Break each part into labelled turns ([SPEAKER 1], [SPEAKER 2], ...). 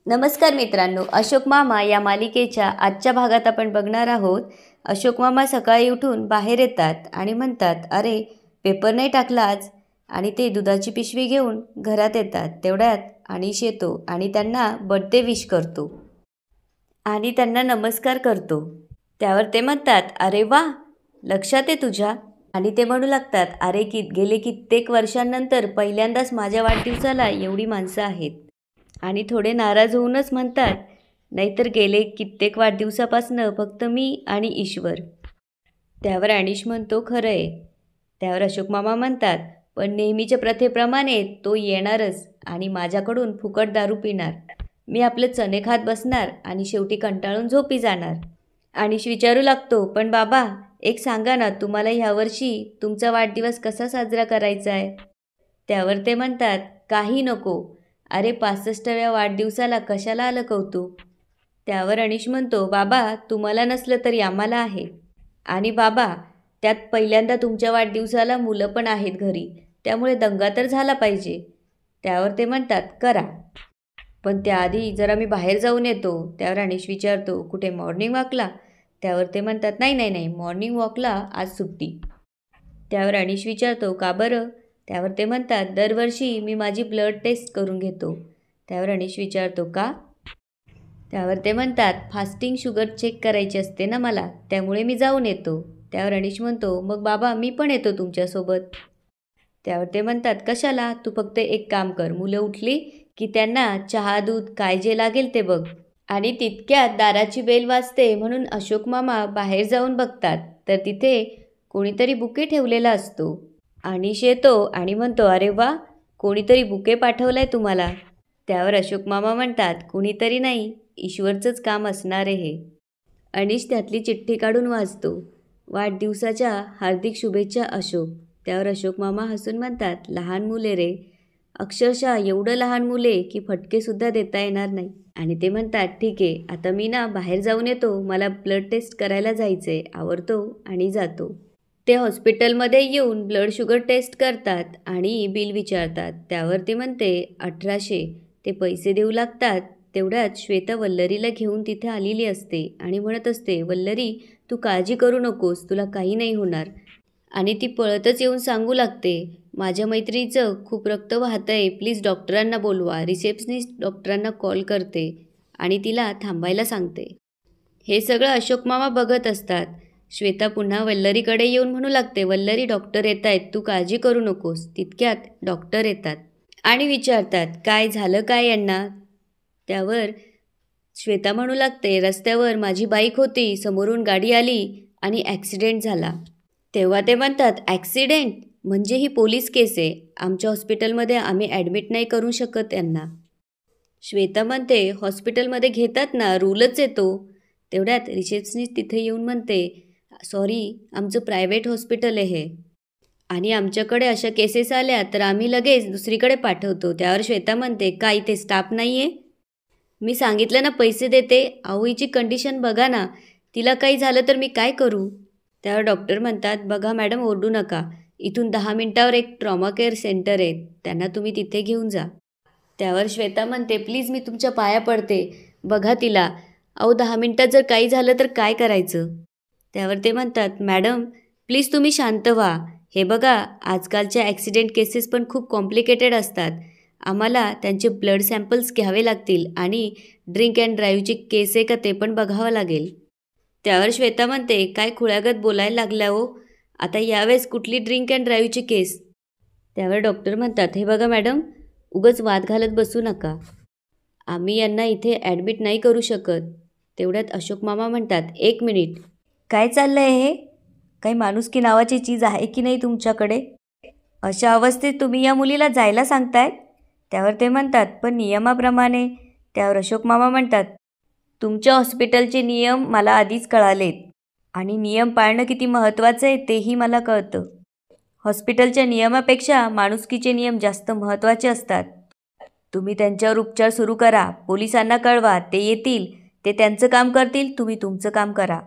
[SPEAKER 1] नमस्कार मित्रांनो, अशोक मामा या मालिकेच्या आजच्या भागात आपण बघणार आहोत. अशोक मामा सकाळी उठून बाहेर येतात आणि म्हणतात, अरे पेपर नाही टाकला आज. आणि ते दुधाची पिशवी घेऊन घरात येतात. तेवढ्यात अनिश येतो आणि त्यांना बर्थडे विश करतो आणि त्यांना नमस्कार करतो. त्यावर ते म्हणतात, अरे वा, लक्षात आहे तुझ्या. आणि ते म्हणू लागतात, अरे गेले कित्येक वर्षांनंतर पहिल्यांदाच माझ्या वाढदिवसाला एवढी माणसं आहेत. आणि थोडे नाराज होऊनच म्हणतात, नाहीतर गेले कित्येक वाढदिवसापासनं फक्त मी आणि ईश्वर. त्यावर अनिश म्हणतो, खरं आहे. त्यावर अशोक मामा म्हणतात, पण नेहमीच्या प्रथेप्रमाणे तो येणारच आणि माझ्याकडून फुकट दारू पिणार. मी आपले चणे खात बसणार आणि शेवटी कंटाळून झोपी जाणार. अनिश विचारू लागतो, पण बाबा एक सांगा ना, तुम्हाला ह्यावर्षी तुमचा वाढदिवस कसा साजरा करायचा आहे. त्यावर ते म्हणतात, काही नको. अरे 65व्या वाढदिवसाला कशाला आलं कौतुक. त्यावर अनिश म्हणतो, बाबा तुम्हाला नसलं तरी आम्हाला आहे. आणि बाबा त्यात पहिल्यांदा तुमच्या वाढदिवसाला मुलं पण आहेत घरी, त्यामुळे दंगा तर झाला पाहिजे. त्यावर ते म्हणतात, करा, पण त्याआधी जरा मी बाहेर जाऊन येतो. त्यावर अनिश विचारतो, कुठे, मॉर्निंग वॉकला. त्यावर ते म्हणतात, नाही नाही नाही, मॉर्निंग वॉकला आज सुट्टी. त्यावर अनिश विचारतो, का बरं. त्यावर ते म्हणतात, दरवर्षी मी माझी ब्लड टेस्ट करून घेतो. त्यावर अनिश विचारतो, का. त्यावर ते म्हणतात, फास्टिंग शुगर चेक करायची असते ना मला, त्यामुळे मी जाऊन येतो. त्यावर अनिश म्हणतो, मग बाबा मी पण येतो तुमच्यासोबत. त्यावर ते म्हणतात, कशाला, तू फक्त एक काम कर, मुलं उठली की त्यांना चहा दूध काय जे लागेल ते बघ. आणि तितक्यात दाराची बेल वाजते म्हणून अशोक मामा बाहेर जाऊन बघतात, तर तिथे कोणीतरी बुके ठेवलेला असतो. अनिश येतो आणि म्हणतो, अरे वा, कोणीतरी बुके पाठवलाय तुम्हाला. त्यावर अशोक मामा म्हणतात, कोणीतरी नाही, ईश्वरचंच काम असणार आहे हे. अनिश त्यातली चिठ्ठी काढून वाचतो, वाढदिवसाच्या हार्दिक शुभेच्छा अशोक. त्यावर अशोक मामा हसून म्हणतात, लहान मुले रे, अक्षरशः एवढं लहान मुले की फटकेसुद्धा देता येणार नाही. आणि ते म्हणतात, ठीक आहे, आता मी ना बाहेर जाऊन येतो, मला ब्लड टेस्ट करायला जायचं. आवरतो आणि जातो. ते हॉस्पिटलमध्ये येऊन ब्लड शुगर टेस्ट करतात आणि बिल विचारतात. त्यावर ते म्हणते 1800. ते पैसे देऊ लागतात. तेवढ्यात श्वेता वल्लरीला घेऊन तिथे आलेली असते आणि म्हणत असते, वल्लरी तू काळजी करू नकोस, तुला काही नाही होणार. आणि ती पळतच येऊन सांगू लागते, माझ्या मैत्रिणीचं खूप रक्त वाहतं आहे, प्लीज डॉक्टरांना बोलवा. रिसेप्शनिस्ट डॉक्टरांना कॉल करते आणि तिला थांबायला सांगते. हे सगळं अशोक मामा बघत असतात. श्वेता पुन्हा वल्लरीकडे येऊन म्हणू लागते, वल्लरी डॉक्टर येत आहेत, तू काळजी करू नकोस. तितक्यात डॉक्टर येतात आणि विचारतात, काय झालं काय यांना. त्यावर श्वेता म्हणू लागते, रस्त्यावर माझी बाईक होती, समोरून गाडी आली आणि ॲक्सिडेंट झाला. तेव्हा ते म्हणतात, ॲक्सिडेंट म्हणजे ही पोलीस केस आहे, आमच्या हॉस्पिटलमध्ये आम्ही ॲडमिट नाही करू शकत यांना. श्वेता म्हणते, हॉस्पिटलमध्ये घेतात ना, रूलच येतो. तेवढ्यात रिसेप्शनिस्ट तिथे येऊन म्हणते, सॉरी, आमचं प्रायव्हेट हॉस्पिटल आहे आणि आमच्याकडे अशा केसेस आल्या तर आम्ही लगेच दुसरीकडे पाठवतो. त्यावर श्वेता म्हणते, काय इथे स्टाफ नाही आहे. मी सांगितलं ना पैसे देते. अहो हिची कंडिशन बघा ना, तिला काही झालं तर मी काय करू. त्यावर डॉक्टर म्हणतात, बघा मॅडम, ओरडू नका, इथून 10 मिनिटावर एक ट्रॉमा केअर सेंटर आहे, त्यांना तुम्ही तिथे घेऊन जा. त्यावर श्वेता म्हणते, प्लीज मी तुमच्या पाया पडते, बघा तिला. अहो 10 मिनिटात जर काही झालं तर काय करायचं. त्यावर ते म्हणतात, मॅडम प्लीज तुम्ही शांत व्हा. हे बघा, आजकालच्या ॲक्सिडेंट केसेस पण खूप कॉम्प्लिकेटेड असतात. आम्हाला त्यांचे ब्लड सॅम्पल्स घ्यावे लागतील आणि ड्रिंक अँड ड्राईव्हची केस आहे का ते पण बघावं लागेल. त्यावर श्वेता म्हणते, काय खुळ्यागत बोलायला लागल्या हो, आता यावेळेस कुठली ड्रिंक अँड ड्राईव्हची केस. त्यावर डॉक्टर म्हणतात, हे बघा मॅडम, उगाच वाद घालत बसू नका, आम्ही यांना इथे ॲडमिट नाही करू शकत. तेवढ्यात अशोक मामा म्हणतात, एक मिनिट, काय चाललं आहे हे, काही माणुसकी नावाची चीज आहे की नाही तुमच्याकडे. अशा अवस्थेत तुम्ही या मुलीला जायला सांगताय. त्यावर ते म्हणतात, पण नियमाप्रमाणे. त्यावर अशोक मामा म्हणतात, तुमच्या हॉस्पिटलचे नियम मला आधीच कळालेत आणि नियम पाळणं किती महत्त्वाचं आहे तेही मला कळतं. हॉस्पिटलच्या नियमापेक्षा माणुसकीचे नियम जास्त महत्त्वाचे असतात. तुम्ही त्यांच्यावर उपचार सुरू करा, पोलिसांना कळवा, ते येतील, ते त्यांचं काम करतील, तुम्ही तुमचं काम करा.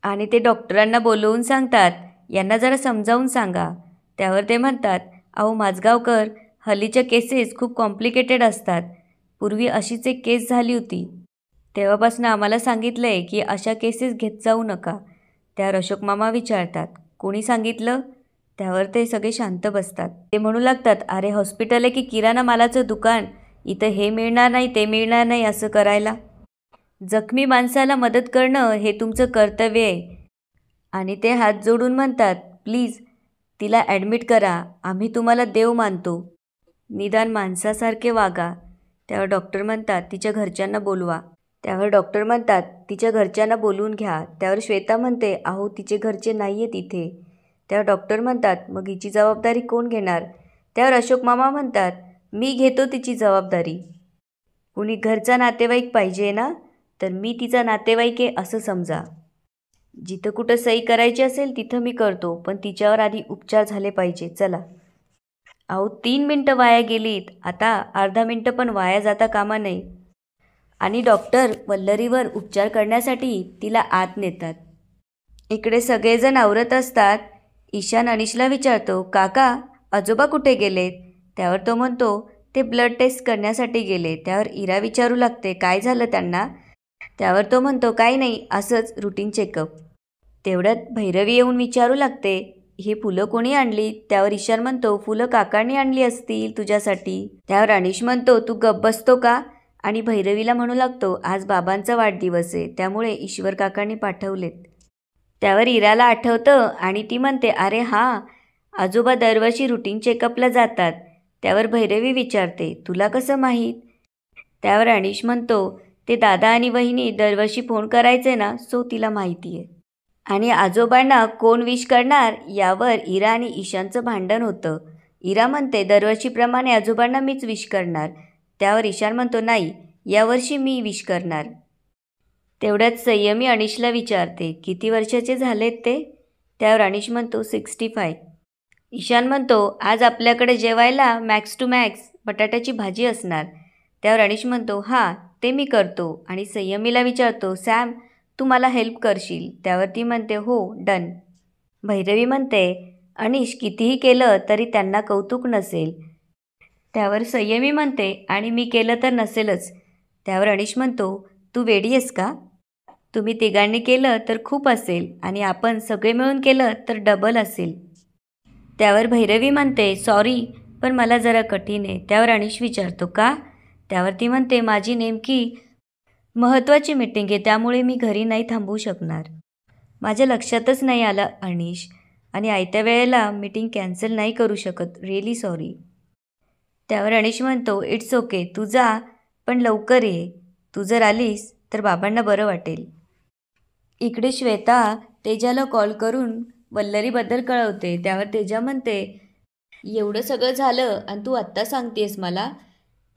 [SPEAKER 1] आणि ते डॉक्टरांना बोलवून सांगतात, यांना जरा समजावून सांगा. त्यावर ते म्हणतात, अहो माजगावकर, हल्लीच्या केसेस खूप कॉम्प्लिकेटेड असतात, पूर्वी अशीच एक केस झाली होती. तेव्हापासून आम्हाला सांगितलं आहे की अशा केसेस घेत जाऊ नका. त्यावर अशोक मामा विचारतात, कोणी सांगितलं? त्यावर ते सगळे शांत बसतात. ते म्हणू लागतात, अरे हॉस्पिटल आहे की किराणा मालाचं दुकान? इथं हे मिळणार नाही ते मिळणार नाही असं करायला. जखमी माणसाला मदत करणं हे तुमचं कर्तव्य आहे. आणि ते हात जोडून म्हणतात, प्लीज तिला ॲडमिट करा, आम्ही तुम्हाला देव मानतो, निदान माणसासारखे वागा. त्यावर डॉक्टर म्हणतात, तिच्या घरच्यांना बोलवा. त्यावर डॉक्टर म्हणतात, तिच्या घरच्यांना बोलवून घ्या. त्यावर श्वेता म्हणते, अहो तिचे घरचे नाही आहेत इथे. त्यावर डॉक्टर म्हणतात, मग हिची जबाबदारी कोण घेणार? त्यावर अशोक मामा म्हणतात, मी घेतो तिची जबाबदारी. कुणी घरचा नातेवाईक पाहिजे ना, तर मी तिचा नातेवाईक आहे असं समजा. जिथं कुठं सही करायची असेल तिथं मी करतो, पण तिच्यावर आधी उपचार झाले पाहिजे. चला. अहो 3 मिनटं वाया गेलीत, आता अर्धा मिनटं पण वाया जाता कामा नये. आणि डॉक्टर वल्लरीवर उपचार करण्यासाठी तिला आत नेतात. इकडे सगळेजण आवरत असतात. ईशान अनिशला विचारतो, काका आजोबा कुठे गेलेत? त्यावर तो म्हणतो, ते ब्लड टेस्ट करण्यासाठी गेले. त्यावर इरा विचारू लागते, काय झालं त्यांना? त्यावर तो म्हणतो, काही नाही, असंच रुटीन चेकअप. तेवढ्यात भैरवी येऊन विचारू लागते, ही फुलं कोणी आणली? त्यावर ईशान म्हणतो, फुलं काकांनी आणली असतील तुझ्यासाठी. त्यावर अनिश म्हणतो, तू गप्प बसतो का? आणि भैरवीला म्हणू लागतो, आज बाबांचा वाढदिवस आहे, त्यामुळे ईश्वर काकांनी पाठवलेत. त्यावर इराला आठवतं आणि ती म्हणते, अरे हां, आजोबा दरवर्षी रुटीन चेकअपला जातात. त्यावर भैरवी विचारते, तुला कसं माहीत? त्यावर अनिश म्हणतो, ते दादा आणि वहिनी दरवर्षी फोन करायचे ना, सो तिला माहिती आहे. आणि आजोबांना कोण विश करणार यावर इरा आणि ईशानचं भांडण होतं. इरा म्हणते, दरवर्षीप्रमाणे आजोबांना मीच विश करणार. त्यावर ईशान म्हणतो, नाही, यावर्षी मी विश करणार. तेवढ्यात संयमी अनिशला विचारते, किती वर्षाचे झालेत ते? त्यावर अनिश म्हणतो, 65. ईशान म्हणतो, आज आपल्याकडे जेवायला मॅक्स टू मॅक्स बटाट्याची भाजी असणार. त्यावर अनिश म्हणतो, हां ते मी करतो. आणि संयमीला विचारतो, सॅम तू मला हेल्प करशील? त्यावर ती म्हणते, हो डन. भैरवी म्हणते, अनिश कितीही केलं तरी त्यांना कौतुक नसेल. त्यावर संयमी म्हणते, आणि मी केलं तर नसेलच. त्यावर अनिश म्हणतो, तू वेडी आहेस का? तुम्ही तिघांनी केलं तर खूप असेल, आणि आपण सगळे मिळून केलं तर डबल असेल. त्यावर भैरवी म्हणते, सॉरी पण मला जरा कठीण आहे. त्यावर अनिश विचारतो, का? त्यावर ती म्हणते, माझी नेमकी महत्त्वाची मीटिंग आहे, त्यामुळे मी घरी नाही थांबू शकणार. माझ्या लक्षातच नाही आलं अनिश, आणि आयत्या वेळेला मीटिंग कॅन्सल नाही करू शकत, रिअली सॉरी. त्यावर अनिश म्हणतो, इट्स ओके, तू जा पण लवकर ये. तू जर आलीस तर बाबांना बरं वाटेल. इकडे श्वेता तेजाला कॉल करून वल्लरीबद्दल कळवते. त्यावर तेजा म्हणते, एवढं सगळं झालं आणि तू आत्ता सांगतेस मला?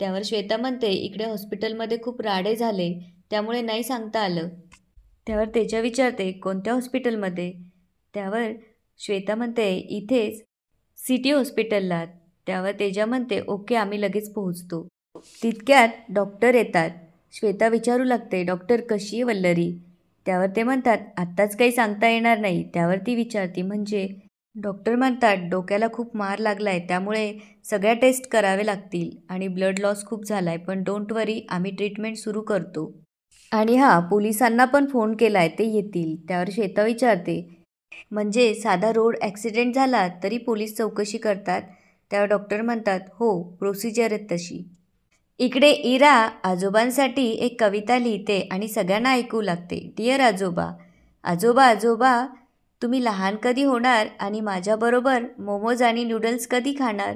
[SPEAKER 1] त्यावर श्वेता म्हणते, इकडे हॉस्पिटलमध्ये खूप राडे झाले, त्यामुळे नाही सांगता आलं. त्यावर तेजा विचारते, कोणत्या हॉस्पिटलमध्ये? त्यावर श्वेता म्हणते, इथेच सिटी हॉस्पिटलला. त्यावर तेजा म्हणते, ओके आम्ही लगेच पोहोचतो. तितक्यात डॉक्टर येतात. श्वेता विचारू लागते, डॉक्टर कशी आहे वल्लरी? त्यावर ते म्हणतात, आत्ताच काही सांगता येणार नाही. त्यावर ती विचारते, म्हणजे? डॉक्टर म्हणतात, डोक्याला खूप मार लागला आहे, त्यामुळे सगळ्या टेस्ट करावे लागतील आणि ब्लड लॉस खूप झाला आहे, पण डोंट वरी, आम्ही ट्रीटमेंट सुरू करतो. आणि हां, पोलिसांना पण फोन केला आहे, ते येतील. त्यावर श्वेता विचारते, म्हणजे साधा रोड ॲक्सिडेंट झाला तरी पोलीस चौकशी करतात? त्यावर डॉक्टर म्हणतात, हो प्रोसिजर आहे तशी. इकडे इरा आजोबांसाठी एक कविता लिहिते आणि सगळ्यांना ऐकू लागते. डिअर आजोबा, आजोबा आजोबा तुम्ही लहान कधी होणार आणि माझ्याबरोबर मोमोज आणि नूडल्स कधी खाणार?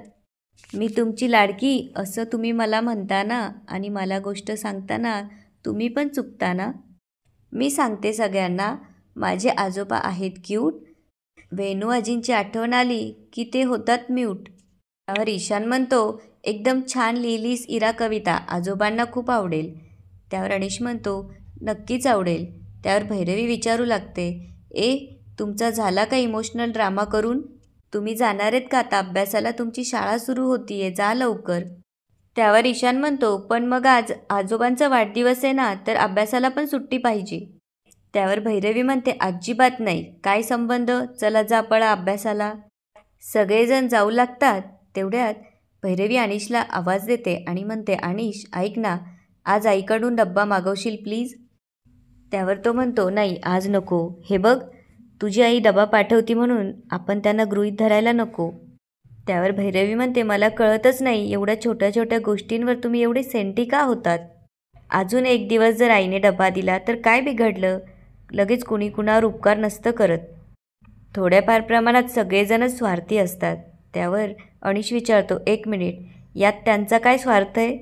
[SPEAKER 1] मी तुमची लाडकी असं तुम्ही मला म्हणताना आणि मला गोष्ट सांगताना तुम्ही पण चुकताना. मी सांगते सगळ्यांना, माझे आजोबा आहेत क्यूट. वेणू आजींची आठवण आली की ते होतात म्यूट. त्यावर ईशान म्हणतो, एकदम छान लिहिलीस इरा कविता, आजोबांना खूप आवडेल. त्यावर अनिश म्हणतो, नक्कीच आवडेल. त्यावर भैरवी विचारू लागते, तुमचा झाला का इमोशनल ड्रामा करून? तुम्ही जाणार आहेत का आता अभ्यासाला? तुमची शाळा सुरू होती आहे, जा लवकर. त्यावर ईशान म्हणतो, पण मग आज आजोबांचा वाढदिवस आहे ना, तर अभ्यासाला पण सुट्टी पाहिजे. त्यावर भैरवी म्हणते, अजिबात नाही, काय संबंध, चला जा पळा अभ्यासाला. सगळेजण जाऊ लागतात. तेवढ्यात भैरवी अनिशला आवाज देते आणि म्हणते, अनिश ऐक ना, आज आईकडून डब्बा मागवशील प्लीज. त्यावर तो म्हणतो, नाही आज नको. हे बघ, तुझी आई डबा पाठवती म्हणून आपण त्यांना गृहीत धरायला नको. त्यावर भैरवी म्हणते, मला कळतच नाही एवढ्या छोट्या छोट्या गोष्टींवर तुम्ही एवढे सेंटी का होतात. अजून एक दिवस जर आईने डबा दिला तर काय बिघडलं. लगेच कुणी कुणावर उपकार नसतं करत. थोड्याफार प्रमाणात सगळेजणच स्वार्थी असतात. त्यावर अनिश विचारतो, एक मिनिट, यात त्यांचा काय स्वार्थ आहे.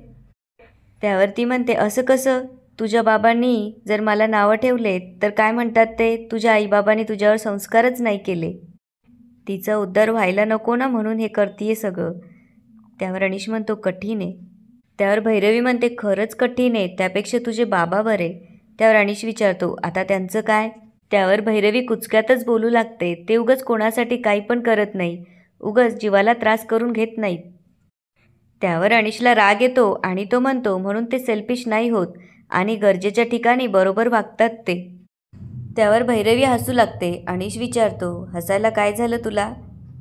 [SPEAKER 1] त्यावर ती म्हणते, असं कसं. तुझ्या बाबांनी जर मला नावं ठेवले तर काय म्हणतात ते, तुझ्या आईबाबांनी तुझ्यावर संस्कारच नाही केले. तिचा उद्धार व्हायला नको ना म्हणून हे करतीये सगळं. त्यावर अनिश म्हणतो, कठीण आहे. त्यावर भैरवी म्हणते, खरंच कठीण आहे, त्यापेक्षा तुझे बाबा बरे. त्यावर अनिश विचारतो, आता त्यांचं काय. त्यावर भैरवी कुचक्यातच बोलू लागते, ते उगाच कोणासाठी काही पण करत नाही, उगाच जीवाला त्रास करून घेत नाहीत. त्यावर अनिशला राग येतो आणि तो म्हणतो, म्हणून ते सेल्फिश नाही होत आणि गरजेच्या ठिकाणी बरोबर वागतात ते. त्यावर भैरवी हसू लागते. अनिश विचारतो, हसायला काय झालं तुला.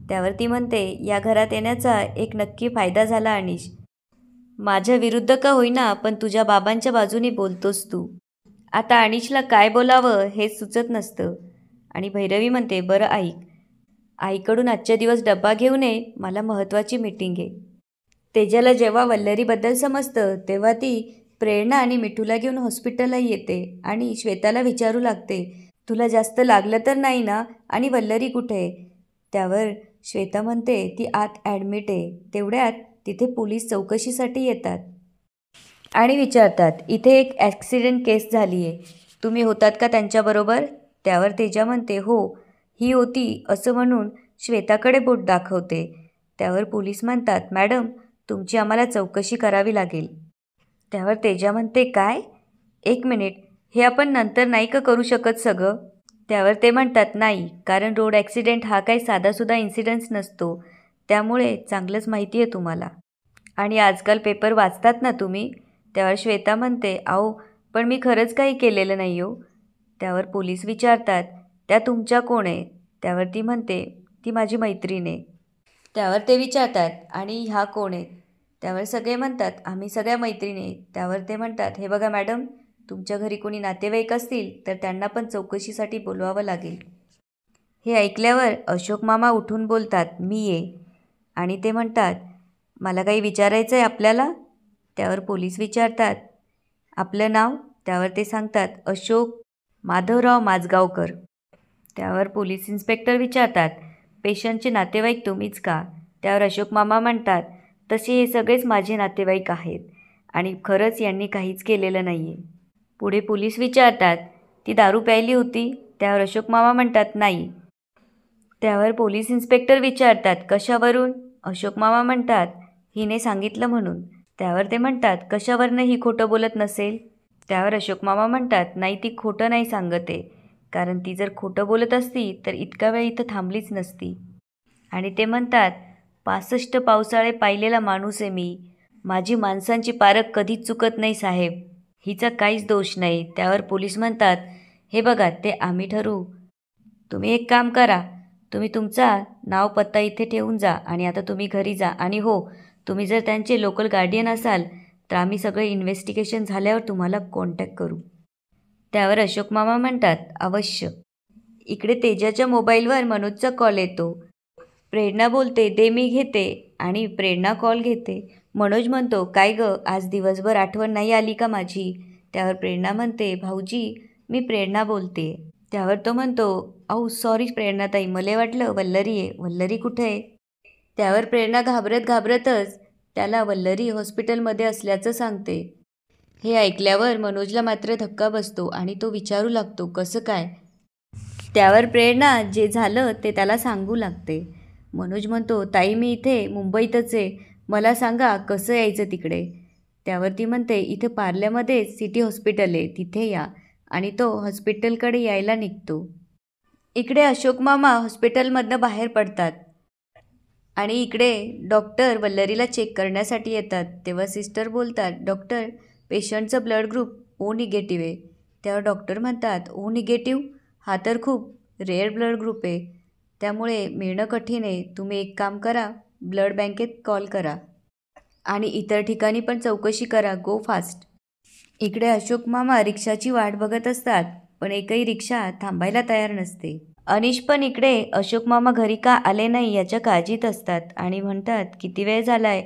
[SPEAKER 1] त्यावर ती म्हणते, या घरात येण्याचा एक नक्की फायदा झाला अनिश. माझ्या विरुद्ध का होईना पण तुझ्या बाबांच्या बाजूने बोलतोस तू. आता अनिशला काय बोलावं हेच सुचत नसतं. आणि भैरवी म्हणते, बरं ऐक, आईकडून आजच्या दिवस डब्बा घेऊन ये, मला महत्त्वाची मीटिंग आहे. तेजाला जेव्हा वल्लरीबद्दल समजतं तेव्हा ती प्रेरणा आणि मिठूला घेऊन हॉस्पिटलला येते आणि श्वेताला विचारू लागते, तुला जास्त लागलं तर नाही ना, आणि वल्लरी कुठे आहे. त्यावर श्वेता म्हणते, ती आत ॲडमिट आहे. तेवढ्यात तिथे पोलीस चौकशीसाठी येतात आणि विचारतात, इथे एक ॲक्सिडेंट केस झाली आहे, तुम्ही होतात का त्यांच्याबरोबर. त्यावर तेजा म्हणते, हो ही होती असं म्हणून श्वेताकडे बोट दाखवते. त्यावर पोलीस म्हणतात, मॅडम तुमची आम्हाला चौकशी करावी लागेल. त्यावर तेजा म्हणते, काय. एक मिनिट, हे आपण नंतर नाही का करू शकत सगळं. त्यावर ते म्हणतात, नाही, कारण रोड ॲक्सिडेंट हा काही साधासुद्धा इन्सिडन्स नसतो, त्यामुळे चांगलंच माहिती आहे तुम्हाला आणि आजकाल पेपर वाचतात ना तुम्ही. त्यावर श्वेता म्हणते, अहो पण मी खरंच काही केलेलं नाही हो. त्यावर पोलीस विचारतात, त्या तुमच्या कोण आहे. त्यावर ती म्हणते, ती माझी मैत्रीण आहे. त्यावर ते विचारतात, आणि ह्या कोण आहेत. त्यावर सगळे म्हणतात, आम्ही सगळ्या मैत्रिणी. त्यावर ते म्हणतात, हे बघा मॅडम, तुमच्या घरी कोणी नातेवाईक असतील तर त्यांना पण चौकशीसाठी बोलवावं लागेल. हे ऐकल्यावर अशोक मामा उठून बोलतात, मी ये. आणि ते म्हणतात, मला काही विचारायचं आहे आपल्याला. त्यावर पोलीस विचारतात, आपलं नाव. त्यावर ते सांगतात, अशोक माधवराव माजगावकर. त्यावर पोलीस इन्स्पेक्टर विचारतात, पेशंटचे नातेवाईक तुम्हीच का. त्यावर अशोक मामा म्हणतात, तसे हे सगळेच माझे नातेवाईक आहेत आणि खरंच यांनी काहीच केलेलं नाही आहे. पुढे पोलीस विचारतात, ती दारू प्यायली होती. त्यावर अशोक मामा म्हणतात, नाही. त्यावर पोलीस इन्स्पेक्टर विचारतात, कशावरून. अशोक मामा म्हणतात, हिने सांगितलं म्हणून. त्यावर ते म्हणतात, कशावरनं ही खोटं बोलत नसेल. त्यावर अशोक मामा म्हणतात, नाही ती खोटं नाही सांगत आहे, कारण ती जर खोटं बोलत असती तर इतका वेळ इथं थांबलीच नसती. आणि ते म्हणतात, 65 पावसाळे पाहिलेला माणूस आहे मी, माझी माणसांची पारख कधीच चुकत नाही साहेब, हिचा काहीच दोष नाही. त्यावर पोलीस म्हणतात, हे बघा ते आम्ही ठरवू, तुम्ही एक काम करा, तुम्ही तुमचा नाव पत्ता इथे ठेवून जा आणि आता तुम्ही घरी जा. आणि हो, तुम्ही जर त्यांचे लोकल गार्डियन असाल तर आम्ही सगळे इन्व्हेस्टिगेशन झाल्यावर तुम्हाला कॉन्टॅक्ट करू. त्यावर अशोक मामा म्हणतात, अवश्य. इकडे तेजाच्या मोबाईलवर मनोजचा कॉल येतो. प्रेरणा बोलते, दे मी घेते. आणि प्रेरणा कॉल घेते. मनोज म्हणतो, काय गं, आज दिवसभर आठवण नाही आली का माझी. त्यावर प्रेरणा म्हणते, भाऊजी मी प्रेरणा बोलते. त्यावर तो म्हणतो, अहो सॉरी प्रेरणाताई, मला वाटलं वल्लरी आहे, वल्लरी कुठे आहे. त्यावर प्रेरणा घाबरत घाबरतच त्याला वल्लरी हॉस्पिटलमध्ये असल्याचं सांगते. हे ऐकल्यावर मनोजला मात्र धक्का बसतो आणि तो विचारू लागतो, कसं काय. त्यावर प्रेरणा जे झालं ते त्याला सांगू लागते. मनोज म्हणतो, ताई मी इथे मुंबईतच आहे, मला सांगा कसं यायचं तिकडे. त्यावर ती म्हणते, इथे पार्ल्यामध्ये सिटी हॉस्पिटल आहे, तिथे या. आणि तो हॉस्पिटलकडे यायला निघतो. इकडे अशोक मामा हॉस्पिटलमधनं बाहेर पडतात आणि इकडे डॉक्टर वल्लरीला चेक करण्यासाठी येतात. तेव्हा सिस्टर बोलतात, डॉक्टर पेशंटचं ब्लड ग्रुप ओ निगेटिव्ह आहे. त्यावर डॉक्टर म्हणतात, ओ निगेटिव्ह, हा तर खूप रेअर ब्लड ग्रुप आहे, त्यामुळे मिळणं कठीण आहे. तुम्ही एक काम करा, ब्लड बँकेत कॉल करा. आणि इतर ठिकाणी पण चौकशी करा, गो फास्ट. इकडे अशोक मामा रिक्षाची वाट बघत असतात, पण एकही रिक्षा थांबायला तयार नसते. अनिश पण इकडे अशोक मामा घरी का आले नाही याच्या काळजीत असतात आणि म्हणतात, किती वेळ झालाय,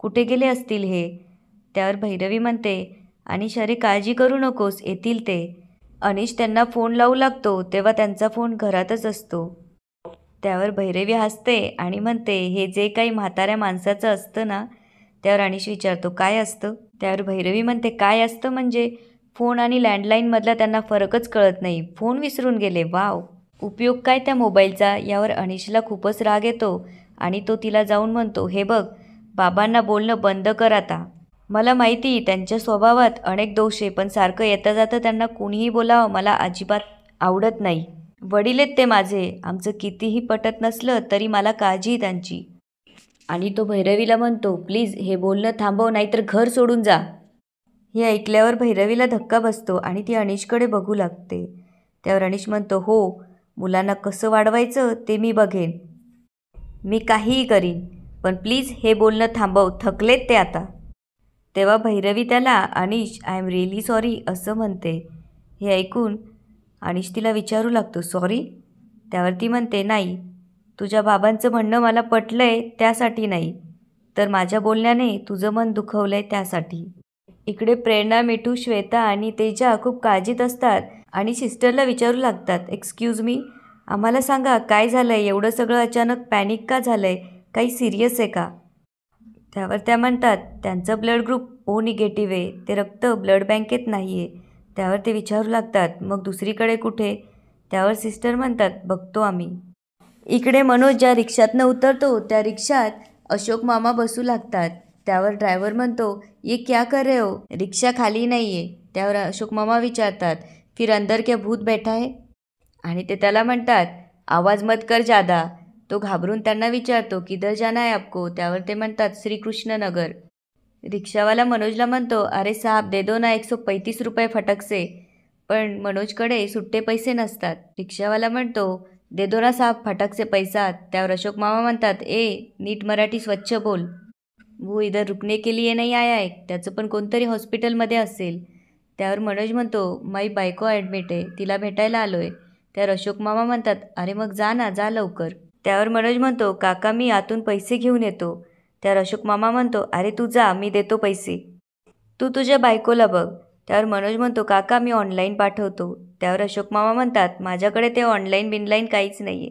[SPEAKER 1] कुठे गेले असतील हे. त्यावर भैरवी म्हणते, अनिश अरे काळजी करू नकोस, येतील ते. अनिश त्यांना फोन लावू लागतो तेव्हा त्यांचा फोन घरातच असतो. त्यावर भैरवी हसते आणि म्हणते, हे जे काही म्हाताऱ्या माणसाचं असतं ना. त्यावर अनिश विचारतो, काय असतं. त्यावर भैरवी म्हणते, काय असतं म्हणजे फोन आणि लँडलाईनमधला त्यांना फरकच कळत नाही, फोन विसरून गेले. वाव, उपयोग काय त्या मोबाईलचा. यावर अनिशला खूपच राग येतो आणि तो तिला जाऊन म्हणतो, हे बघ, बाबांना बोलणं बंद कर आता. मला माहिती त्यांच्या स्वभावात अनेक दोष आहे, पण सारखं येता जातं त्यांना कुणीही बोलावं मला अजिबात आवडत नाही. वडील आहेत ते माझे, आमचं कितीही पटत नसलं तरी मला काळजी आहे त्यांची. आणि तो भैरवीला म्हणतो, प्लीज हे बोलणं थांबव, नाहीतर घर सोडून जा. हे ऐकल्यावर भैरवीला धक्का बसतो आणि ती अनिशकडे बघू लागते. त्यावर अनिश म्हणतो, हो, मुलांना कसं वाढवायचं ते मी बघेन, मी काहीही करीन, पण प्लीज हे बोलणं थांबव, थकलेत ते आता. तेव्हा भैरवी त्याला, अनिश आय एम रिअली सॉरी असं म्हणते. हे ऐकून अनिश तिला विचारू लागतो, सॉरी. त्यावर ती म्हणते, नाही, तुझ्या बाबांचं म्हणणं मला पटलंय त्यासाठी नाही, तर माझ्या बोलण्याने तुझं मन दुखवलंय त्यासाठी. इकडे प्रेरणा, मिठू, श्वेता आणि तेजा खूप काळजीत असतात आणि सिस्टरला विचारू लागतात, एक्सक्यूज मी, आम्हाला सांगा काय झालं आहे, एवढं सगळं अचानक पॅनिक का झालं आहे, काही सिरियस आहे का. त्यावर त्या म्हणतात, त्यांचं ब्लड ग्रुप ओ निगेटिव्ह आहे, ते रक्त ब्लड बँकेत नाही आहे. त्यावर ते विचारू लागतात, मग दुसरीकडे कुठे. त्यावर सिस्टर म्हणतात, बघतो आम्ही. इकडे मनोज ज्या रिक्षातनं उतरतो त्या रिक्षात अशोक मामा बसू लागतात. त्यावर ड्रायव्हर म्हणतो, ये क्या कर रहे हो, रिक्षा खाली नाही आहे. त्यावर अशोक मामा विचारतात, फिर अंदर क्या भूत बैठा है. आणि ते त्याला म्हणतात, आवाज मत कर जादा. तो घाबरून त्यांना विचारतो, किधर जाना है आपको. त्यावर ते म्हणतात, श्रीकृष्ण नगर. रिक्षावाला मनोजला म्हणतो, अरे साहब दे दो ना 135 रुपये फटक से. पण मनोजकडे सुट्टे पैसे नसतात. रिक्षावाला म्हणतो, दे दो ना साहब फटक से पैसा. त्यावर अशोक मामा म्हणतात, नीट मराठी स्वच्छ बोल, वो इधर रुकने के लिए नहीं आया है, त्याचं पण कोणतरी हॉस्पिटलमध्ये असेल. त्यावर मनोज म्हणतो, माई बायको ॲडमिट आहे, तिला भेटायला आलो आहे. त्यावर अशोक मामा म्हणतात, अरे मग जा ना, जा लवकर. त्यावर मनोज म्हणतो, काका मी आतून पैसे घेऊन येतो. त्यावर अशोक मामा म्हणतो, अरे तू जा, मी देतो पैसे, तू तुझ्या बायकोला बघ. त्यावर मनोज म्हणतो, काका मी ऑनलाईन पाठवतो. त्यावर अशोक मामा म्हणतात, माझ्याकडे ते ऑनलाईन बिनलाईन काहीच नाही आहे.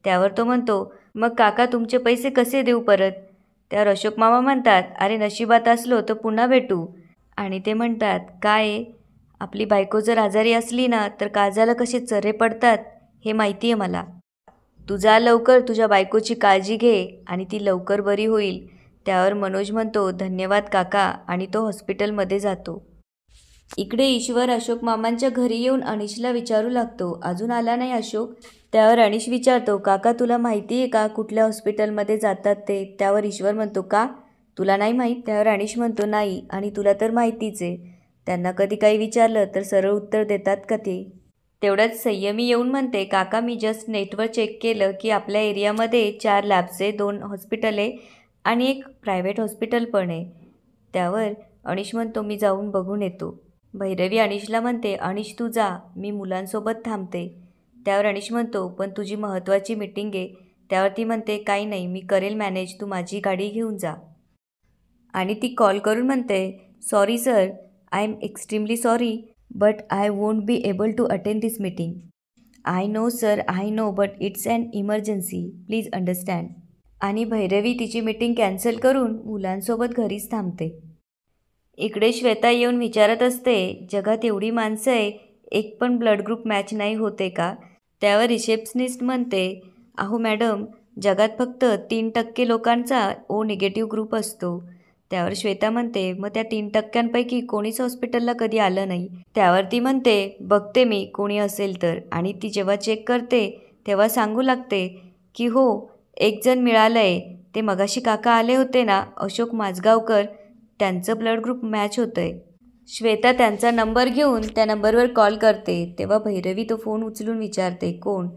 [SPEAKER 1] त्यावर तो म्हणतो, मग काका तुमचे पैसे कसे देऊ परत. त्यावर अशोक मामा म्हणतात, अरे नशिबात असलो तर पुन्हा भेटू. आणि ते म्हणतात, काय आपली बायको जर आजारी असली ना तर काळजाला कसे चरे पडतात हे माहिती आहे मला. तू जा लवकर, तुझ्या बायकोची काळजी घे आणि ती लवकर बरी होईल. त्यावर मनोज म्हणतो, धन्यवाद काका, आणि तो हॉस्पिटलमध्ये जातो. इकडे ईश्वर अशोक मामांच्या घरी येऊन अनिशला विचारू लागतो, अजून आला नाही अशोक. त्यावर अनिश विचारतो, काका तुला माहिती आहे का कुठल्या हॉस्पिटलमध्ये जातात ते. त्यावर ईश्वर म्हणतो, का तुला नाही माहीत. त्यावर अनिश म्हणतो, नाही, आणि तुला तर माहितीच आहे, त्यांना कधी काही विचारलं तर सरळ उत्तर देतात का ते. तेवढ्याच संयमी येऊन म्हणते, काका मी जस्ट नेटवर चेक केलं की आपल्या एरियामध्ये 4 लॅब्स, 2 हॉस्पिटल आहे आणि एक प्रायव्हेट हॉस्पिटल पण आहे. त्यावर अनिश म्हणतो, मी जाऊन बघून येतो. भैरवी अनिशला म्हणते, अनिश तू जा, मी मुलांसोबत थांबते. त्यावर अनिश म्हणतो, पण तुझी महत्त्वाची मीटिंग आहे. त्यावर ती म्हणते, काही नाही, मी करेल मॅनेज, तू माझी गाडी घेऊन जा. आणि ती कॉल करून म्हणते, sorry sir, I am extremely sorry, but I won't be able to attend this meeting. I know sir, I know, but it's an emergency, please understand. आणि भैरवी तिची मीटिंग कॅन्सल करून मुलांसोबत घरीच थांबते. इकडे श्वेता येऊन विचारत असते, जगात एवढी माणसं आहे, एक पण ब्लड ग्रुप मॅच नाही होते का. त्यावर रिसेप्शनिस्ट म्हणते, अहो मॅडम, जगात फक्त 3% लोकांचा ओ निगेटिव्ह ग्रुप असतो. त्यावर श्वेता म्हणते, मग त्या 3%पैकी कोणीच हॉस्पिटलला कधी आलं नाही. त्यावर ती म्हणते, बघते मी कोणी असेल तर. आणि ती जेव्हा चेक करते तेव्हा सांगू लागते की हो, एक जण मिळालं आहे, ते मगाशी काका आले होते ना, अशोक माझगावकर, त्यांचं ब्लड ग्रुप मॅच होतं आहे. श्वेता त्यांचा नंबर घेऊन त्या नंबरवर कॉल करते. तेव्हा भैरवी तो फोन उचलून विचारते, कोण.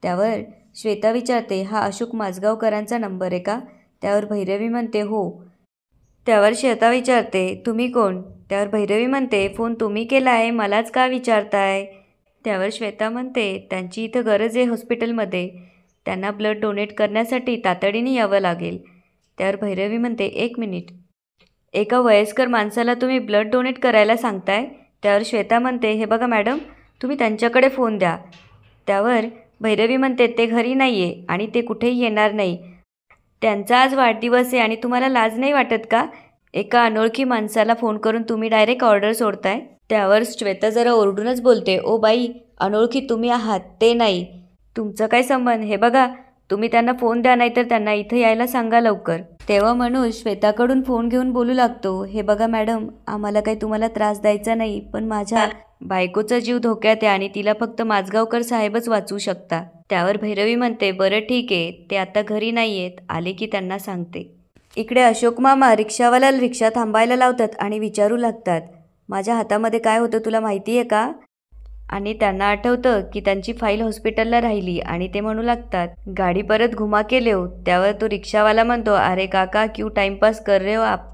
[SPEAKER 1] त्यावर श्वेता विचारते, हा अशोक माझगावकरांचा नंबर आहे का. त्यावर भैरवी म्हणते, हो. त्यावर श्वेता विचारते, तुम्ही कोण? त्यावर भैरवी म्हणते, फोन तुम्ही केला आहे, मलाच का विचारताय? त्यावर श्वेता म्हणते, त्यांची इथं गरज आहे हॉस्पिटलमध्ये, त्यांना ब्लड डोनेट करण्यासाठी तातडीने यावं लागेल. त्यावर भैरवी म्हणते, 1 मिनिट, एका वयस्कर माणसाला तुम्ही ब्लड डोनेट करायला सांगताय? त्यावर श्वेता म्हणते, हे बघा मॅडम, तुम्ही त्यांच्याकडे फोन द्या. त्यावर भैरवी म्हणते, ते घरी नाही आहे आणि ते कुठेही येणार नाही. त्यांचा आज वाढदिवस आहे आणि तुम्हाला लाज नाही वाटत का? एका अनोळखी माणसाला फोन करून तुम्ही डायरेक्ट ऑर्डर सोडताय. त्यावर श्वेता जरा ओरडूनच बोलते, ओ बाई, अनोळखी तुम्ही आहात, ते नाही. तुमचा काय संबंध? हे बघा, तुम्ही त्यांना फोन द्या, नाहीतर त्यांना इथं यायला सांगा लवकर. तेव्हा मनोज श्वेताकडून फोन घेऊन बोलू लागतो, हे बघा मॅडम, आम्हाला काही तुम्हाला त्रास द्यायचा नाही, पण माझ्या बायकोचा जीव धोक्यात आहे आणि तिला फक्त माजगावकर साहेबच वाचवू शकता. त्यावर भैरवी म्हणते, बरं ठीक आहे, ते आता घरी नाही आहेत, आले की त्यांना सांगते. इकडे अशोक मामा रिक्षावाला रिक्षा थांबायला लावतात आणि विचारू लागतात, माझ्या हातामध्ये काय होतं तुला माहिती आहे का? आणि त्यांना आठवतं की त्यांची फाईल हॉस्पिटलला राहिली आणि ते म्हणू लागतात, गाडी परत घुमा के लेओ. त्यावर तो रिक्षावाला म्हणतो, अरे काका, क्यों टाइम पास कर रहे हो आप?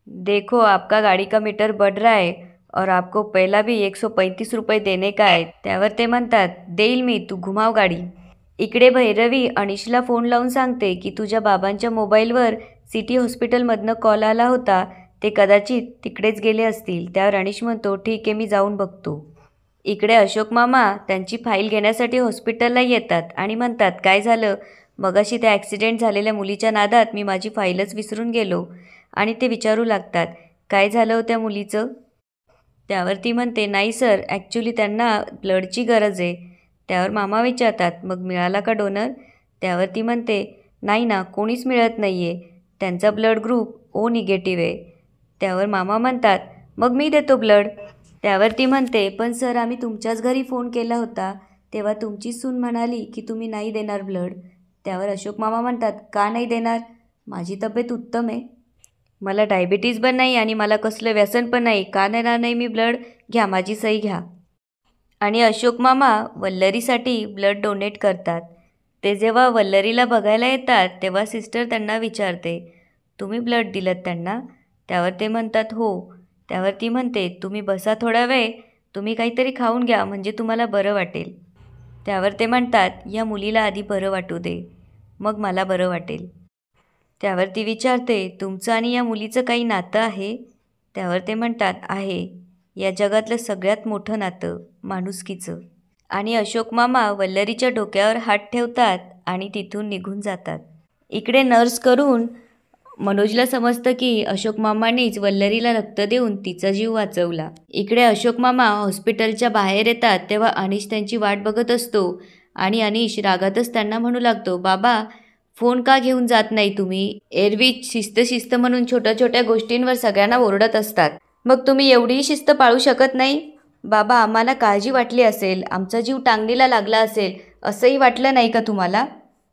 [SPEAKER 1] देखो आपका गाड़ी का मीटर बढ़ रहा है और आपको पहला भी 135 रुपये देने का है. त्यावर ते म्हणतात, देईल मी, तू घुमाव गाडी. इकडे भैरवी अनिशला फोन लावून सांगते की तुझ्या बाबांच्या मोबाईलवर सिटी हॉस्पिटलमधनं कॉल आला होता, ते कदाचित तिकडेच गेले असतील. त्यावर अनिश म्हणतो, ठीक आहे, मी जाऊन बघतो. इकडे अशोक मामा त्यांची फाईल घेण्यासाठी हॉस्पिटलला येतात आणि म्हणतात, काय झालं? मगाशी त्या ॲक्सिडेंट झालेल्या मुलीच्या नादात मी माझी फाईलच विसरून गेलो. आणि ते विचारू लागतात, काय झालं हो त्या मुलीचं? त्यावर ती म्हणते, नाही सर, ॲक्च्युली त्यांना ब्लडची गरज आहे. त्यावर मामा विचारतात, मग मिळाला का डोनर? त्यावर ती म्हणते, नाही ना, कोणीच मिळत नाही आहे, त्यांचा ब्लड ग्रुप ओ निगेटिव्ह आहे. त्यावर मामा म्हणतात, मग मी देतो ब्लड. त्यावर ती म्हणते, पण सर, आम्ही तुमच्याच घरी फोन केला होता, तेव्हा तुमची सून म्हणाली की तुम्ही नाही देणार ब्लड. त्यावर अशोक मामा म्हणतात, का नाही देणार? माझी तब्येत उत्तम आहे, मला डायबिटीज पण नाही आणि मला कसलं व्यसन पण नाही, का देणार नाही मी ब्लड? घ्या, माझी सही घ्या. आणि अशोक मामा वल्लरीसाठी ब्लड डोनेट करतात. ते जेव्हा वल्लरीला बघायला येतात तेव्हा सिस्टर त्यांना विचारते, तुम्ही ब्लड दिलं त्यांना? त्यावर ते म्हणतात, हो. त्यावर ती म्हणते, तुम्ही बसा थोडा वेळ, तुम्ही काहीतरी खाऊन घ्या, म्हणजे तुम्हाला बरं वाटेल. त्यावर ते म्हणतात, या मुलीला आधी बरं वाटू दे, मग मला बरं वाटेल. त्यावर ती विचारते, तुमचं आणि या मुलीचं काही नातं आहे? त्यावर ते म्हणतात, आहे, या जगातलं सगळ्यात मोठं नातं, माणुसकीचं. आणि अशोक मामा वल्लरीच्या डोक्यावर हात ठेवतात आणि तिथून निघून जातात. इकडे नर्स करून मनोजला समजतं की अशोक मामांनीच वल्लरीला रक्त देऊन तिचा जीव वाचवला. इकडे अशोक मामा हॉस्पिटलच्या बाहेर येतात तेव्हा अनिश त्यांची वाट बघत असतो आणि अनिश रागातच त्यांना म्हणू लागतो, बाबा, फोन का घेऊन जात नाही तुम्ही? एरवी शिस्त शिस्त म्हणून छोट्या छोट्या गोष्टींवर सगळ्यांना ओरडत असतात, मग तुम्ही एवढीही शिस्त पाळू शकत नाही? बाबा, आम्हाला काळजी वाटली असेल, आमचा जीव टांगणीला लागला असेल, असंही वाटलं नाही का तुम्हाला?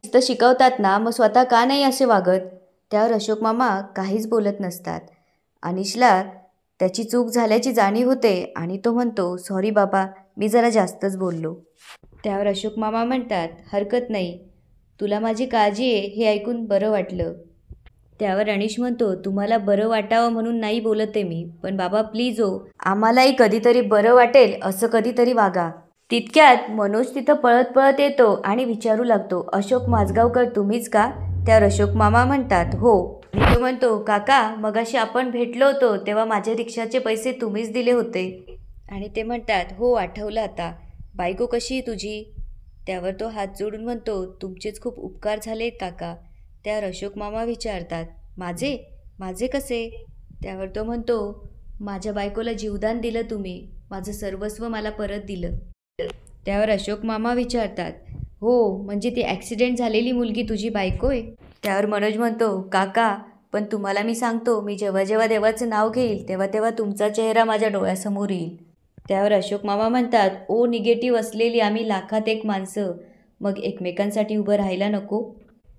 [SPEAKER 1] शिस्त शिकवतात ना, मग स्वतः का नाही असे वागत? त्यावर अशोक मामा काहीच बोलत नसतात. अनिशला त्याची चूक झाल्याची जाणीव होते आणि तो म्हणतो, सॉरी बाबा, मी जरा जास्तच बोललो. त्यावर अशोक मामा म्हणतात, हरकत नाही, तुला माझी काळजी आहे हे ऐकून बरं वाटलं. त्यावर अनिश म्हणतो, तुम्हाला बरं वाटावं म्हणून नाही बोलत आहे मी, पण बाबा प्लीज हो, आम्हालाही कधीतरी बरं वाटेल असं कधीतरी वागा. तितक्यात मनोज तिथं पळत पळत येतो आणि विचारू लागतो, अशोक माजगावकर तुम्हीच का? त्यावर अशोक मामा म्हणतात, हो. तो म्हणतो, काका, मगाशी आपण भेटलो होतो तेव्हा माझ्या रिक्षाचे पैसे तुम्हीच दिले होते. आणि ते म्हणतात, हो, आठवलं आता. बायको कशी आहे तुझी? त्यावर तो हात जोडून म्हणतो, तुमचेच खूप उपकार झाले काका. त्यावर अशोक मामा विचारतात, माझे? माझे कसे? त्यावर तो म्हणतो, माझ्या बायकोला जीवदान दिलं तुम्ही, माझं सर्वस्व मला परत दिलं. त्यावर अशोक मामा विचारतात, हो, म्हणजे ती ॲक्सिडेंट झालेली मुलगी तुझी बायको आहे? त्यावर मनोज म्हणतो, काका, पण तुम्हाला मी सांगतो, मी जेव्हा जेव्हा देवाचं नाव घेईल तेव्हा तेव्हा तुमचा चेहरा माझ्या डोळ्यासमोर येईल. त्यावर अशोक मामा म्हणतात, ओ निगेटिव्ह असलेली आम्ही लाखात एक माणसं, मग एकमेकांसाठी उभं राहायला नको?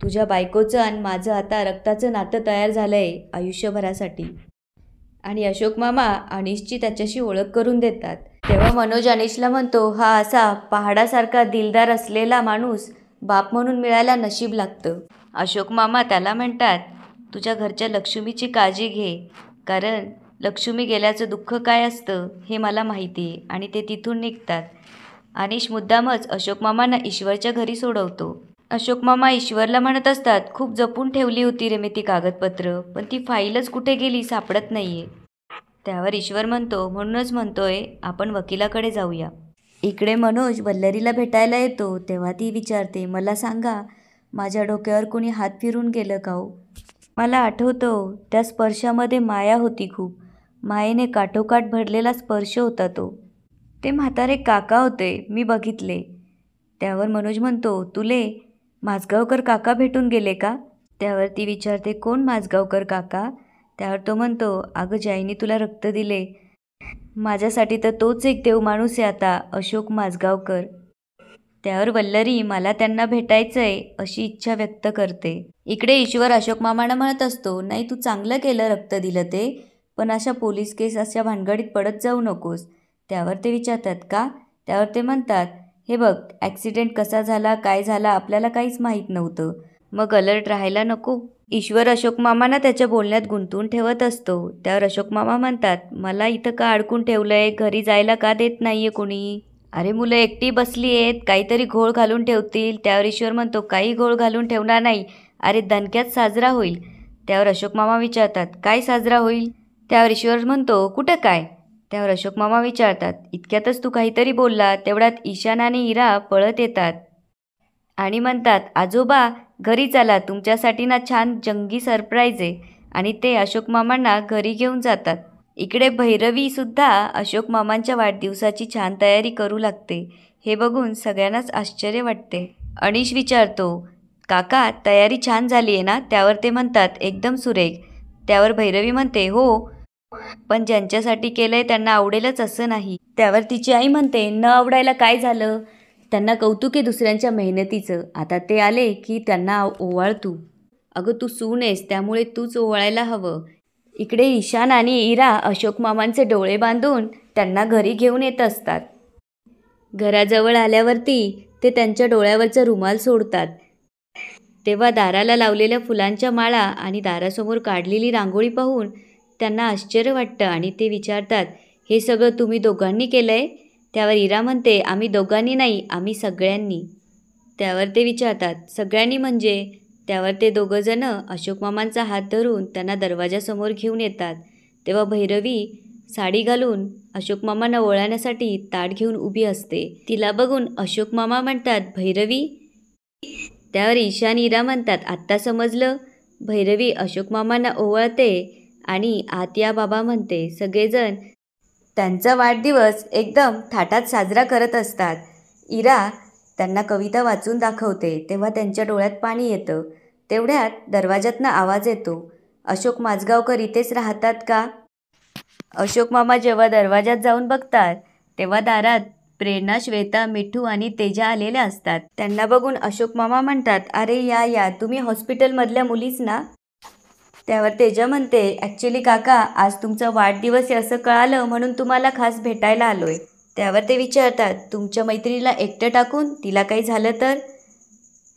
[SPEAKER 1] तुझ्या बायकोचं आणि माझं आता रक्ताचं नातं तयार झालं आहे आयुष्यभरासाठी. आणि अशोक मामा अनिशची त्याच्याशी ओळख करून देतात. तेव्हा मनोज अनिशला म्हणतो, हा असा पहाडासारखा दिलदार असलेला माणूस बाप म्हणून मिळायला नशीब लागतं. अशोक मामा त्याला म्हणतात, तुझ्या घरच्या लक्ष्मीची काळजी घे, कारण लक्ष्मी गेल्याचं दुःख काय असतं हे मला माहिती आहे. आणि ते तिथून निघतात. अनिश मुद्दामच अशोक मामांना ईश्वरच्या घरी सोडवतो. अशोक मामा ईश्वरला म्हणत असतात, खूप जपून ठेवली होती रे मी ती कागदपत्र, पण ती फाईलच कुठे गेली सापडत नाहीये. त्यावर ईश्वर म्हणतो, म्हणूनच म्हणतोय आपण वकिलाकडे जाऊया. इकडे मनोज वल्लरीला भेटायला येतो तेव्हा ती विचारते, मला सांगा माझ्या डोक्यावर कोणी हात फिरून गेलं का हो? मला आठवतं त्या स्पर्शामध्ये माया होती खूप. मायेने काठोकाठ भरलेला स्पर्श होता तो. ते म्हातारे काका होते, मी बघितले. त्यावर मनोज म्हणतो, तुले माझगावकर काका भेटून गेले का? त्यावर ती विचारते, कोण माझगावकर काका? त्यावर तो म्हणतो, अगं ज्याईने तुला रक्त दिले माझ्यासाठी तर तोच एक देव माणूस आहे आता, अशोक माझगावकर. त्यावर वल्लरी मला त्यांना भेटायचंय अशी इच्छा व्यक्त करते. इकडे ईश्वर अशोक मामांना म्हणत असतो, नाही तू चांगलं केलं रक्त दिलं ते, पण अशा पोलीस केस अशा भानगडीत पडत जाऊ नकोस. त्यावर ते विचारतात का? त्यावर ते म्हणतात, हे बघ ॲक्सिडेंट कसा झाला काय झाला आपल्याला काहीच माहीत नव्हतं, मग अलर्ट राहायला नको. ईश्वर अशोक मामांना त्याच्या बोलण्यात गुंतवून ठेवत असतो. त्यावर अशोक मामा म्हणतात, मला इथं का अडकून ठेवलंय, घरी जायला का देत नाहीये कोणी? अरे मुलं एकटी बसली आहेत, काहीतरी घोळ घालून ठेवतील. त्यावर ईश्वर म्हणतो, काही घोळ घालून ठेवणार नाही, अरे दणक्यात साजरा होईल. त्यावर अशोक मामा विचारतात, काय साजरा होईल? त्यावर ईश्वर म्हणतो, कुठं काय? त्यावर अशोक मामा विचारतात, इतक्यातच तू काहीतरी बोलला. तेवढ्यात ईशान आणि इरा पळत येतात आणि म्हणतात, आजोबा घरी चला, तुमच्यासाठी ना छान जंगी सरप्राईज आहे. आणि ते अशोक मामांना घरी घेऊन जातात. इकडे भैरवीसुद्धा अशोक मामांच्या वाढदिवसाची छान तयारी करू लागते. हे बघून सगळ्यांनाच आश्चर्य वाटते. अनिश विचारतो, काका तयारी छान झाली आहे ना? त्यावर ते म्हणतात, एकदम सुरेख. त्यावर भैरवी म्हणते, हो, पण ज्यांच्यासाठी केलंय त्यांना आवडेलच असं नाही. त्यावर तिची आई म्हणते, न आवडायला काय झालं, त्यांना कौतुक आहे दुसऱ्यांच्या मेहनतीचं, आता ते आले की त्यांना ओवाळ तू. अगं तू सून आहेस त्यामुळे तूच ओवाळायला हवं. इकडे ईशान आणि इरा अशोक मामांचे डोळे बांधून त्यांना घरी घेऊन येत असतात. घराजवळ आल्यावरती ते त्यांच्या डोळ्यावरचा रुमाल सोडतात. तेव्हा दाराला लावलेल्या फुलांच्या माळा आणि दारासमोर काढलेली रांगोळी पाहून त्यांना आश्चर्य वाटतं आणि ते विचारतात, हे सगळं तुम्ही दोघांनी केलंय? त्यावर इरा म्हणते, आम्ही दोघांनी नाही, आम्ही सगळ्यांनी. त्यावर ते विचारतात, सगळ्यांनी म्हणजे? त्यावर ते दोघंजणं अशोक मामांचा हात धरून त्यांना दरवाजासमोर घेऊन येतात. तेव्हा भैरवी साडी घालून अशोक मामांना ओवाळण्यासाठी ताट घेऊन उभी असते. तिला बघून अशोक मामा म्हणतात, भैरवी? त्यावर ईशान इरा म्हणतात, आत्ता समजलं? भैरवी अशोक मामांना ओवाळते आणि आत या बाबा म्हणते. सगळेजण त्यांचा वाढदिवस एकदम थाटात साजरा करत असतात. इरा त्यांना कविता वाचून दाखवते तेव्हा त्यांच्या डोळ्यात पाणी येतं. तेवढ्यात दरवाजातनं आवाज येतो, अशोक माझगावकर इथेच राहतात का? अशोक मामा जेव्हा दरवाजात जाऊन बघतात तेव्हा दारात प्रेरणा, श्वेता, मिठू आणि तेजा आलेल्या असतात. त्यांना बघून अशोक मामा म्हणतात, अरे या या, तुम्ही हॉस्पिटलमधल्या मुलीच ना? त्यावर तेजा म्हणते, ॲक्च्युली काका आज तुमचा वाढदिवस आहे असं कळालं म्हणून तुम्हाला खास भेटायला आलोय. त्यावर ते विचारतात, तुमच्या मैत्रिणीला एकटं टाकून तिला काही झालं तर?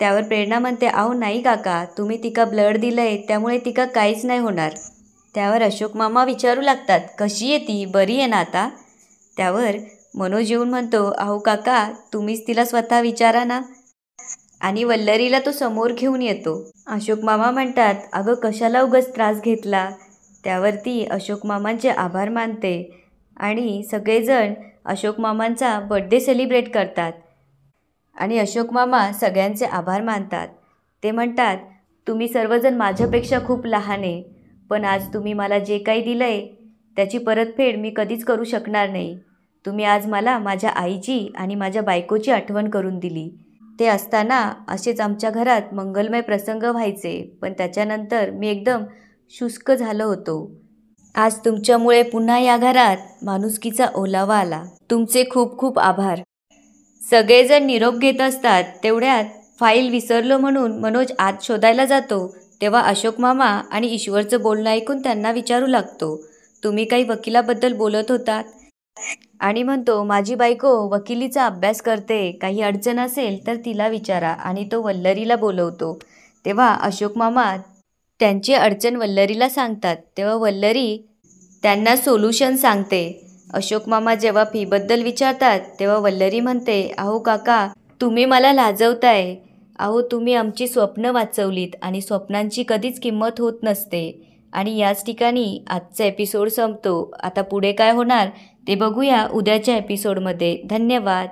[SPEAKER 1] त्यावर प्रेरणा म्हणते, अहो नाही काका, तुम्ही तिका ब्लड दिलंय त्यामुळे तिका काहीच नाही होणार. त्यावर अशोक मामा विचारू लागतात, कशी आहे ती, बरी आहे ना आता? त्यावर मनोज येऊन म्हणतो, अहो काका तुम्हीच तिला स्वतः विचारा ना. आणि वल्लरीला तो समोर घेऊन येतो. अशोक मामा म्हणतात, अगं कशाला उगाच त्रास घेतला? त्यावरती अशोक मामांचे आभार मानते आणि सगळेजण अशोक मामांचा बर्थडे सेलिब्रेट करतात. आणि अशोक मामा सगळ्यांचे आभार मानतात. ते म्हणतात, तुम्ही सर्वजण माझ्यापेक्षा खूप लहान आहे, पण आज तुम्ही मला जे काही दिलं आहे त्याची परतफेड मी कधीच करू शकणार नाही. तुम्ही आज मला माझ्या आईची आणि माझ्या बायकोची आठवण करून दिली. ते असताना असेच आमच्या घरात मंगलमय प्रसंग व्हायचे, पण त्याच्यानंतर मी एकदम शुष्क झालो होतो. आज तुमच्यामुळे पुन्हा या घरात माणुसकीचा ओलावा आला. तुमचे खूप खूप आभार. सगळेजण निरोप घेत असतात. तेवढ्यात फाईल विसरलो म्हणून मनोज आत शोधायला जातो. तेव्हा अशोक मामा आणि ईश्वरचं बोलणं ऐकून त्यांना विचारू लागतो, तुम्ही काही वकिलाबद्दल बोलत होतात? आणि म्हणतो, माझी बायको वकिलीचा अभ्यास करते, काही अडचण असेल तर तिला विचारा. आणि तो वल्लरीला बोलवतो. तेव्हा अशोक मामा त्यांची अडचण वल्लरीला सांगतात. तेव्हा वल्लरी त्यांना सोल्युशन सांगते. अशोक मामा जेव्हा फीबद्दल विचारतात तेव्हा वल्लरी म्हणते, अहो काका, तुम्ही मला लाजवताय. अहो, तुम्ही आमची स्वप्न वाचवलीत आणि स्वप्नांची कधीच किंमत होत नसते. आणि याच ठिकाणी आजचा एपिसोड संपतो. आता पुढे काय होणार ते बघूया उद्याच्या एपिसोडमध्ये. धन्यवाद.